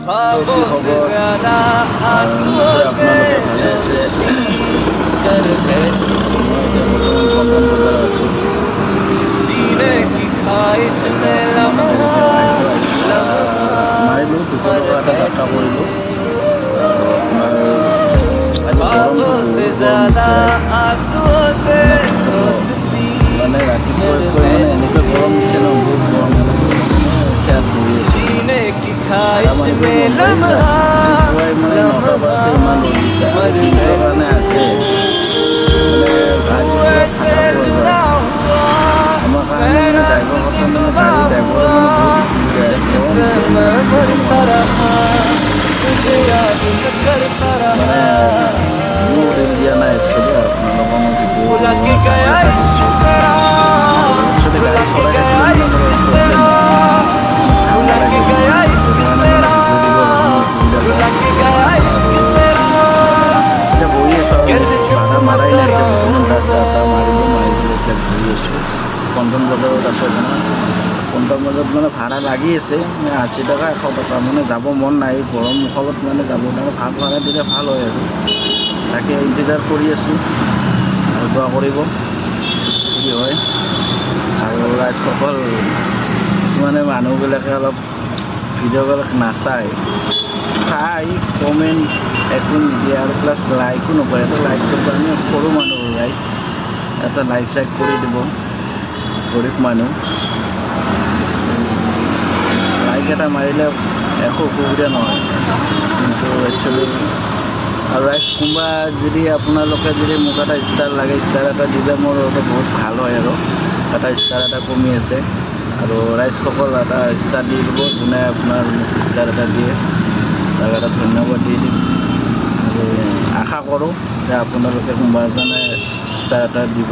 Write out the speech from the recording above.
ख्वाबों से ज्यादा आंसुओं से दोस्ती कर बैठी जीने की ख्वाहिश में लम्हा लम्हा मर बैठी ख्वाबों से ज्यादा आंसुओं से दोस्ती कर बैठी जीने की ख्वाहिश में लम्हा लम्हा मर बैठी तू ऐसे जुदा हुआ मैं रात की सुबह हुआ तुझ पे मैं मरता रहा तुझे याद मैं करता रहा भुला के गया इश्क तेरा भुला के गया इश्क तेरा भुला के गया इश्क तेरा भुला के गया इश्क तेरा कैसे चुप करा পল্টন বজাৰত আছে পল্টন বজাৰত মানে ভাড়া লাগি আছে 80 টকা 100 টকা মানে যাব মন নাই গৰম ফলত মানে যাব ভাল ভাড়া দিলে ভাল হয় আৰু তাকে ইন্তজাৰ কৰি আছোঁ আৰু দোৱা কৰিব কি হয় আৰু ৰাইজসকল কিছুমানে মানুহবিলাকে অলপ ভিডিঅ'বিলাক নাচায় চাই কমেণ্ট একো নিদিয়ে আৰু প্লাছ লাইকো নকৰে এটা লাইক কৰিব আমি সৰু মানুহ ৰাইজ এটা লাইক চাইক কৰি দিব গৰিব মানুষ লাইক এটা মাৰিলে একো অসুবিধা নহয় কিন্তু একচুয়ালি আৰু ৰাইজ কোনোবা যদি আপোনালোকে যদি মোক এটা ষ্টাৰ লাগে ষ্টাৰ এটা দিলে মোৰ বহুত ভাল হয় আৰু এটা ষ্টাৰ এটা কমি আছে আৰু ৰাইজসকল এটা ষ্টাৰ দি দিব যোনে আপোনাৰ মোক ষ্টাৰ এটা দিয়ে তাক এটা ধন্যবাদ দি দিম আৰু আশা কৰোঁ যে আপোনালোকে কোনোবা এজনে ষ্টাৰ এটা দিব।